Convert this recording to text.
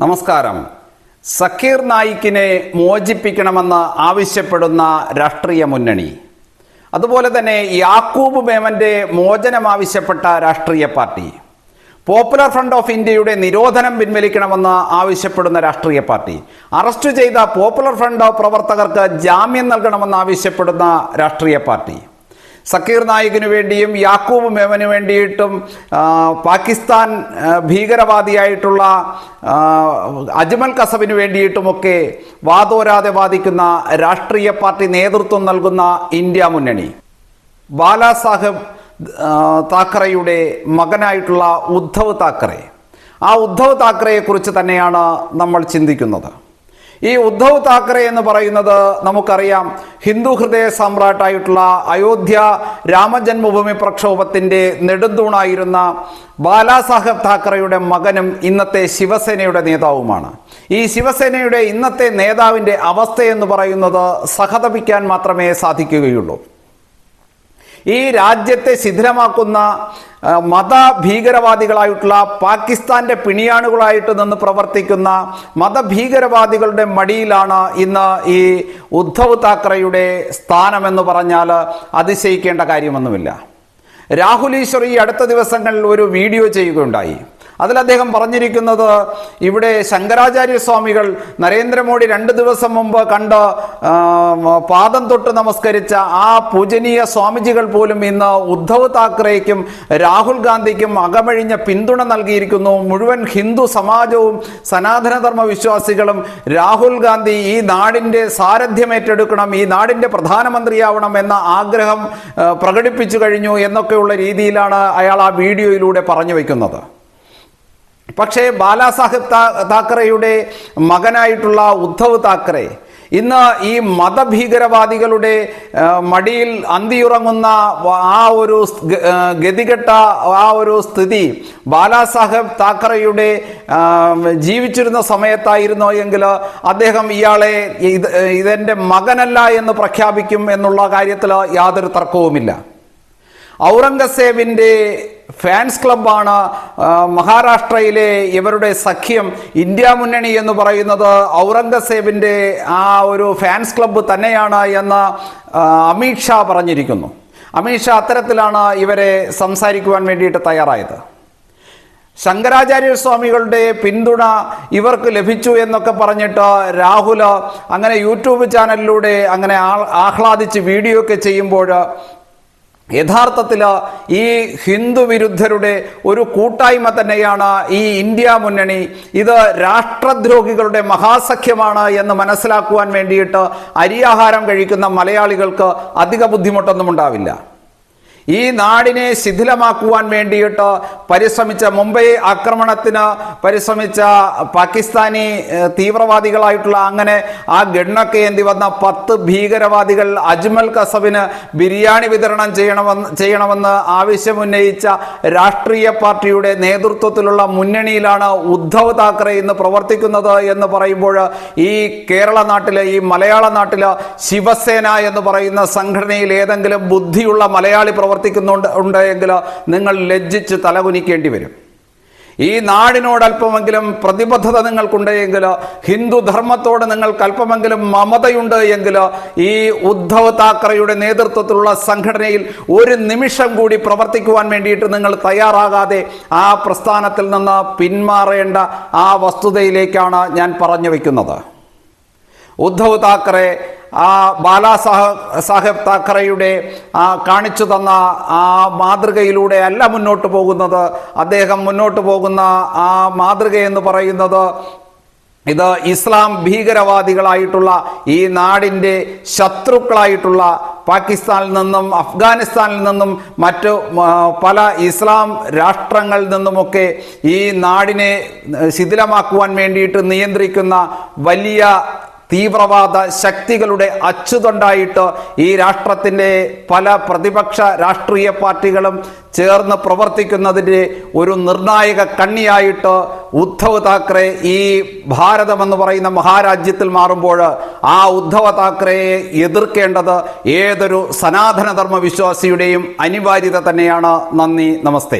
നമസ്കാരം. സക്കീർ നായിക്കിനെ മോചിപ്പിക്കണമെന്ന് ആവശ്യപ്പെടുന്ന രാഷ്ട്രീയ മുന്നണി, അതുപോലെ തന്നെ യാക്കൂബ് മേമന്റെ മോചനം ആവശ്യപ്പെട്ട രാഷ്ട്രീയ പാർട്ടി, പോപ്പുലർ ഫ്രണ്ട് ഓഫ് ഇന്ത്യയുടെ നിരോധനം പിൻവലിക്കണമെന്ന് ആവശ്യപ്പെടുന്ന രാഷ്ട്രീയ പാർട്ടി, അറസ്റ്റ് ചെയ്ത പോപ്പുലർ ഫ്രണ്ട് പ്രവർത്തകർക്ക് ജാമ്യം നൽകണമെന്ന് ആവശ്യപ്പെടുന്ന രാഷ്ട്രീയ പാർട്ടി, സക്കീർ നായിക്കിനു വേണ്ടിയും യാക്കൂബ് മേമന് വേണ്ടിയിട്ടും പാകിസ്ഥാൻ ഭീകരവാദിയായിട്ടുള്ള അജ്മൽ കസബിന് വേണ്ടിയിട്ടുമൊക്കെ വാതോരാതെ വാദിക്കുന്ന രാഷ്ട്രീയ പാർട്ടി നേതൃത്വം നൽകുന്ന ഇന്ത്യ മുന്നണി, ബാലാസാഹബ് താക്കറെയുടെ മകനായിട്ടുള്ള ഉദ്ധവ് താക്കറെ, ആ ഉദ്ധവ് താക്കറെയെക്കുറിച്ച് തന്നെയാണ് നമ്മൾ ചിന്തിക്കുന്നത്. ഈ ഉദ്ധവ് താക്കറെ എന്ന് പറയുന്നത് നമുക്കറിയാം, ഹിന്ദു ഹൃദയ സമ്രാട്ടായിട്ടുള്ള അയോധ്യ രാമജന്മഭൂമി പ്രക്ഷോഭത്തിൻ്റെ നെടുന്തൂണായിരുന്ന ബാലാസാഹബ് താക്കറെയുടെ മകനും ഇന്നത്തെ ശിവസേനയുടെ നേതാവുമാണ്. ഈ ശിവസേനയുടെ ഇന്നത്തെ നേതാവിൻ്റെ അവസ്ഥയെന്ന് പറയുന്നത് സഹതപിക്കാൻ മാത്രമേ സാധിക്കുകയുള്ളൂ. ഈ രാജ്യത്തെ ശിഥിലമാക്കുന്ന മതഭീകരവാദികളായിട്ടുള്ള പാകിസ്ഥാന്റെ പിണിയാണുകളായിട്ട് നിന്ന് പ്രവർത്തിക്കുന്ന മതഭീകരവാദികളുടെ മടിയിലാണ് ഇന്ന് ഈ ഉദ്ധവ് താക്കറെയുടെ സ്ഥാനമെന്ന് പറഞ്ഞാൽ അതിശയിക്കേണ്ട കാര്യമൊന്നുമില്ല. രാഹുൽ ഈശ്വർ ഈ അടുത്ത ദിവസങ്ങളിൽ ഒരു വീഡിയോ ചെയ്യുകയുണ്ടായി. അതിൽ അദ്ദേഹം പറഞ്ഞിരിക്കുന്നത്, ഇവിടെ ശങ്കരാചാര്യ സ്വാമികൾ നരേന്ദ്രമോദി 2 ദിവസം മുമ്പ് കണ്ട് പാദം തൊട്ട് നമസ്കരിച്ച ആ പൂജനീയ സ്വാമിജികൾ പോലും ഇന്ന് ഉദ്ധവ് താക്കറേക്കും രാഹുൽ ഗാന്ധിക്കും അകമഴിഞ്ഞ പിന്തുണ നൽകിയിരിക്കുന്നു. മുഴുവൻ ഹിന്ദു സമാജവും സനാതനധർമ്മ വിശ്വാസികളും രാഹുൽ ഗാന്ധി ഈ നാടിൻ്റെ സാരഥ്യം ഏറ്റെടുക്കണം, ഈ നാടിൻ്റെ പ്രധാനമന്ത്രിയാവണം എന്ന ആഗ്രഹം പ്രകടിപ്പിച്ചു കഴിഞ്ഞു എന്നൊക്കെയുള്ള രീതിയിലാണ് അയാൾ ആ വീഡിയോയിലൂടെ പറഞ്ഞു വയ്ക്കുന്നത്. പക്ഷേ ബാലാസാഹബ് താക്കറെയുടെ മകനായിട്ടുള്ള ഉദ്ധവ് താക്കറെ ഇന്ന് ഈ മതഭീകരവാദികളുടെ മടിയിൽ അന്തിയുറങ്ങുന്ന ആ ഒരു ഗതികെട്ട ആ ഒരു സ്ഥിതി ബാലാസാഹബ് താക്കറെയുടെ ജീവിച്ചിരുന്ന സമയത്തായിരുന്നോ എങ്കിൽ അദ്ദേഹം ഇയാളെ ഇതെൻ്റെ മകനല്ല എന്ന് പ്രഖ്യാപിക്കും എന്നുള്ള കാര്യത്തിൽ യാതൊരു തർക്കവുമില്ല. ഔറംഗസേബിൻ്റെ ഫാൻസ് ക്ലബ്ബാണ് മഹാരാഷ്ട്രയിലെ ഇവരുടെ സഖ്യം. ഇന്ത്യ മുന്നണി എന്ന് പറയുന്നത് ഔറംഗസേബിൻ്റെ ആ ഒരു ഫാൻസ് ക്ലബ്ബ് തന്നെയാണ് എന്ന് അമിത് ഷാ പറഞ്ഞിരിക്കുന്നു. അമിത് ഷാ അത്തരത്തിലാണ് ഇവരെ സംസാരിക്കുവാൻ വേണ്ടിയിട്ട് തയ്യാറായത്. ശങ്കരാചാര്യ സ്വാമികളുടെ പിന്തുണ ഇവർക്ക് ലഭിച്ചു എന്നൊക്കെ പറഞ്ഞിട്ട് രാഹുൽ അങ്ങനെ യൂട്യൂബ് ചാനലിലൂടെ അങ്ങനെ ആഹ്ലാദിച്ച് വീഡിയോ ഒക്കെ ചെയ്യുമ്പോൾ യഥാർത്ഥത്തിൽ ഈ ഹിന്ദു വിരുദ്ധരുടെ ഒരു കൂട്ടായ്മ തന്നെയാണ് ഈ ഇന്ത്യ മുന്നണി. ഇത് രാഷ്ട്രദ്രോഹികളുടെ മഹാസഖ്യമാണ് എന്ന് മനസ്സിലാക്കുവാൻ വേണ്ടിയിട്ട് അരിയാഹാരം കഴിക്കുന്ന മലയാളികൾക്ക് അധിക ബുദ്ധിമുട്ടൊന്നും ഉണ്ടാവില്ല. ഈ നാടിനെ ശിഥിലമാക്കുവാൻ വേണ്ടിയിട്ട് പരിശ്രമിച്ച, മുംബൈ ആക്രമണത്തിന് പരിശ്രമിച്ച പാകിസ്ഥാനി തീവ്രവാദികളായിട്ടുള്ള അങ്ങനെ ആ ഗണ്ണൊക്കെ ഏന്തി വന്ന 10 ഭീകരവാദികൾ അജ്മൽ കസബിന് ബിരിയാണി വിതരണം ചെയ്യണമെന്ന് ആവശ്യമുന്നയിച്ച രാഷ്ട്രീയ പാർട്ടിയുടെ നേതൃത്വത്തിലുള്ള മുന്നണിയിലാണ് ഉദ്ധവ് താക്കറെ ഇന്ന് പ്രവർത്തിക്കുന്നത് എന്ന് പറയുമ്പോൾ ഈ കേരള നാട്ടില്, ഈ മലയാള നാട്ടില് ശിവസേന എന്ന് പറയുന്ന സംഘടനയിൽ ഏതെങ്കിലും ബുദ്ധിയുള്ള മലയാളി ഉണ്ടെങ്കിൽ നിങ്ങൾ ലജ്ജിച്ച് തലകുനിക്കേണ്ടി വരും. ഈ നാടിനോട് അല്പമെങ്കിലും പ്രതിബദ്ധത നിങ്ങൾക്കുണ്ടെങ്കിൽ, ഹിന്ദു ധർമ്മത്തോട് നിങ്ങൾക്ക് അല്പമെങ്കിലും മമതയുണ്ട് എങ്കിൽ ഈ ഉദ്ധവ് താക്കറെയുടെ നേതൃത്വത്തിലുള്ള സംഘടനയിൽ ഒരു നിമിഷം കൂടി പ്രവർത്തിക്കുവാൻ വേണ്ടിയിട്ട് നിങ്ങൾ തയ്യാറാകാതെ ആ പ്രസ്ഥാനത്തിൽ നിന്ന് പിന്മാറേണ്ട ആ വസ്തുതയിലേക്കാണ് ഞാൻ പറഞ്ഞു വയ്ക്കുന്നത്. ഉദ്ധവ് താക്കറെ ആ ബാലാസാഹബ് താക്കറെയുടെ കാണിച്ചു തന്ന ആ മാതൃകയിലൂടെ അല്ല മുന്നോട്ട് പോകുന്നത്. അദ്ദേഹം മുന്നോട്ട് പോകുന്ന ആ മാതൃക എന്ന് പറയുന്നത് ഇത് ഇസ്ലാം ഭീകരവാദികളായിട്ടുള്ള ഈ നാടിൻ്റെ ശത്രുക്കളായിട്ടുള്ള പാകിസ്ഥാനിൽ നിന്നും അഫ്ഗാനിസ്ഥാനിൽ നിന്നും മറ്റു പല ഇസ്ലാം രാഷ്ട്രങ്ങളിൽ നിന്നുമൊക്കെ ഈ നാടിനെ ശിഥിലമാക്കുവാൻ വേണ്ടിയിട്ട് നിയന്ത്രിക്കുന്ന വലിയ തീവ്രവാദ ശക്തികളുടെ അച്ചുതണ്ടായിട്ട് ഈ രാഷ്ട്രത്തിൻ്റെ പല പ്രതിപക്ഷ രാഷ്ട്രീയ പാർട്ടികളും ചേർന്ന് പ്രവർത്തിക്കുന്നതിൻ്റെ ഒരു നിർണായക കണ്ണിയായിട്ട് ഉദ്ധവ് താക്കറെ ഈ ഭാരതമെന്ന് പറയുന്ന മഹാരാജ്യത്തിൽ മാറുമ്പോൾ ആ ഉദ്ധവ് താക്കറെയെ എതിർക്കേണ്ടത് ഏതൊരു സനാതനധർമ്മ വിശ്വാസിയുടെയും അനിവാര്യത തന്നെയാണ്. നന്ദി, നമസ്തേ.